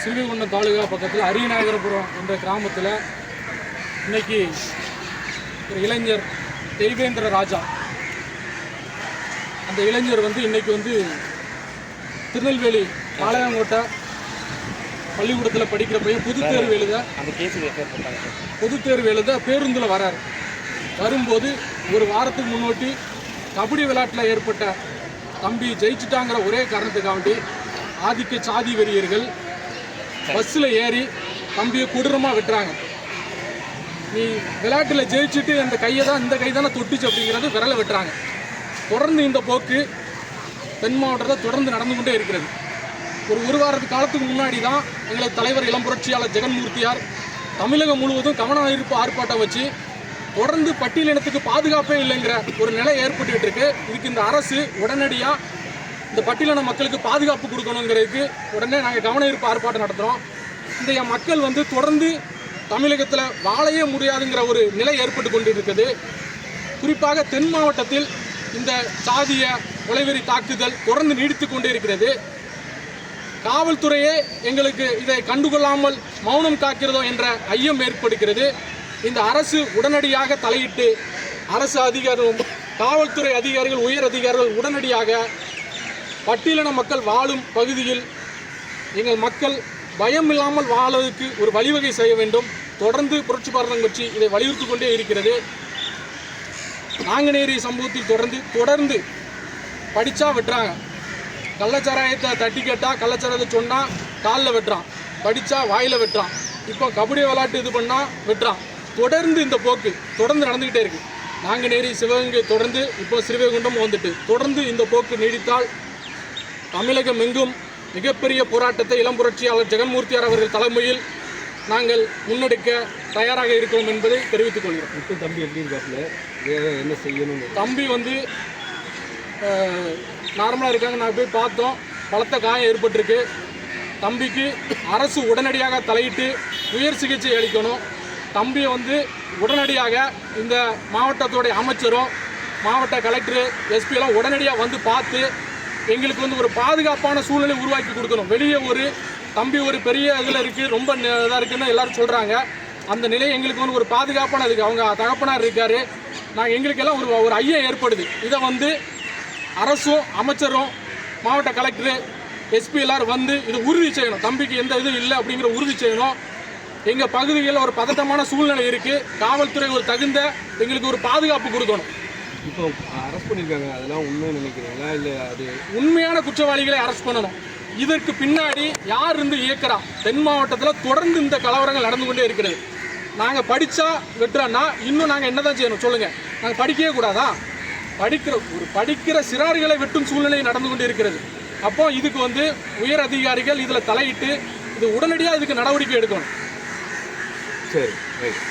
ஸ்ரீவைகுண்டம் தாலுகா பக்கத்தில் அரியநாயகரபுரம் என்ற கிராமத்தில் இன்னைக்கு ஒரு இளைஞர் தெய்வேந்திர ராஜா, அந்த இளைஞர் இன்னைக்கு திருநெல்வேலி பாளையங்கோட்டை பள்ளிக்கூடத்தில் படிக்கிற பையன் பொதுத் தேர்வு எழுத பேருந்தில் வரார். வரும்போது ஒரு வாரத்துக்கு முன்னோட்டி கபடி விளையாட்டில் ஏற்பட்ட தம்பி ஜெயிச்சுட்டாங்கிற ஒரே காரணத்துக்காண்டி ஆதிக்க சாதி வெறியர்கள் பஸ்ஸில் ஏறி தம்பியை கொடூரமாக வெட்டுறாங்க. நீ விளையாட்டில் ஜெயிச்சுட்டு அந்த கையை தான் இந்த கை தானே தொட்டுச்சு அப்படிங்கிறது விரலை வெட்டுறாங்க. தொடர்ந்து இந்த போக்கு தென் மாவட்டத்தில் தொடர்ந்து நடந்து கொண்டே இருக்கிறது. ஒரு வாரத்து காலத்துக்கு முன்னாடி தான் எங்களது தலைவர் இளம் புரட்சியாளர் ஜெகன்மூர்த்தியார் தமிழகம் முழுவதும் கவன ஈர்ப்பு ஆர்ப்பாட்டம் வச்சு தொடர்ந்து பட்டியலினத்துக்கு பாதுகாப்பே இல்லைங்கிற ஒரு நிலை ஏற்பட்டுக்கிட்டு இருக்கு. இதுக்கு இந்த அரசு உடனடியாக இந்த பட்டியலின மக்களுக்கு பாதுகாப்பு கொடுக்கணுங்கிறதுக்கு உடனே நாங்கள் கவன ஈர்ப்பு ஆர்ப்பாட்டம் நடத்துகிறோம். இந்த மக்கள் தொடர்ந்து தமிழகத்தில் வாழையே முடியாதுங்கிற ஒரு நிலை ஏற்பட்டு கொண்டு இருக்குது. குறிப்பாக தென் மாவட்டத்தில் இந்த சாதிய கொலைவெறி தாக்குதல் தொடர்ந்து நீடித்து கொண்டே இருக்கிறது. காவல்துறையே எங்களுக்கு இதை கண்டுகொள்ளாமல் மௌனம் காக்கிறதோ என்ற ஐயம் ஏற்படுகிறது. இந்த அரசு உடனடியாக தலையிட்டு அரசு அதிகாரிகள், காவல்துறை அதிகாரிகள், உயர் அதிகாரிகள் உடனடியாக பட்டியலின மக்கள் வாழும் பகுதியில் எங்கள் மக்கள் பயம் இல்லாமல் வாழ்வதற்கு ஒரு வழிவகை செய்ய வேண்டும். தொடர்ந்து புரட்சி பாரதம் கட்சி இதை வலியுறுத்தி கொண்டே இருக்கிறது. நாங்குநேரி சம்பவத்தில் தொடர்ந்து படித்தா வெட்டுறாங்க. கள்ளச்சாராயத்தை தட்டி கேட்டால் கள்ளச்சாராயத்தை சொன்னால் காலில் வெட்டுறான், படித்தா வாயில் வெட்டுறான், இப்போ கபடி விளையாட்டு இது பண்ணால் வெட்டுறான். தொடர்ந்து இந்த போக்கு தொடர்ந்து நடந்துக்கிட்டே இருக்குது. நாங்குநேரி, சிவகங்கை, தொடர்ந்து இப்போ ஸ்ரீவைகுண்டம் தொடர்ந்து இந்த போக்கு நீடித்தால் தமிழகம் எங்கும் மிகப்பெரிய போராட்டத்தை இளம் புரட்சியாளர் ஜெகன்மூர்த்தியார் அவர்கள் தலைமையில் நாங்கள் முன்னெடுக்க தயாராக இருக்கிறோம் என்பதை தெரிவித்துக் கொள்கிறோம். இப்போ தம்பி எப்படி இருக்காப்புல, என்ன செய்யணும்? தம்பி நார்மலாக இருக்காங்க. நான் போய் பார்த்தோம், பலத்த காயம் ஏற்பட்டிருக்கு. தம்பிக்கு அரசு உடனடியாக தலையிட்டு உயர் சிகிச்சை அளிக்கணும். தம்பியை உடனடியாக இந்த மாவட்டத்தோடைய அமைச்சரும் மாவட்ட கலெக்டரு, எஸ்பியெல்லாம் உடனடியாக பார்த்து எங்களுக்கு ஒரு பாதுகாப்பான சூழ்நிலை உருவாக்கி கொடுக்கணும். வெளியே தம்பி ஒரு பெரிய இதில் இருக்குது, ரொம்ப இதாக இருக்குன்னு எல்லோரும் சொல்கிறாங்க. அந்த நிலை எங்களுக்கு ஒரு பாதுகாப்பான இருக்குது. அவங்க தகப்பனார் இருக்கார். நாங்கள் எங்களுக்கெல்லாம் ஒரு ஐயம் ஏற்படுது. இதை அரசும் அமைச்சரும் மாவட்ட கலெக்டரு, எஸ்பி எல்லோரும் இது உறுதி செய்யணும். தம்பிக்கு எந்த இதுவும் இல்லை அப்படிங்கிற உறுதி செய்யணும். எங்கள் பகுதிகளில் ஒரு பதட்டமான சூழ்நிலை இருக்குது. காவல்துறை தகுந்த எங்களுக்கு ஒரு பாதுகாப்பு கொடுக்கணும். இப்போ அரெஸ்ட் பண்ணியிருக்காங்க, அதெல்லாம் உண்மை நினைக்கிறீங்களா? இல்லை அது உண்மையான குற்றவாளிகளை அரெஸ்ட் பண்ணணும். இதற்கு பின்னாடி யார் இயக்கிறா? தென் மாவட்டத்தில் தொடர்ந்து இந்த கலவரங்கள் நடந்து கொண்டே இருக்கிறது. நாங்கள் படித்தா வெட்டுறோன்னா இன்னும் நாங்கள் என்ன தான் செய்யணும் சொல்லுங்கள்? நாங்கள் படிக்கவே கூடாதா? படிக்கிற சிறார்களை வெட்டும் சூழ்நிலை நடந்து கொண்டு இருக்கிறது. அப்போ இதுக்கு உயர் அதிகாரிகள் இதில் தலையிட்டு இது உடனடியாக இதுக்கு நடவடிக்கை எடுக்கணும். சரி, ரைட்.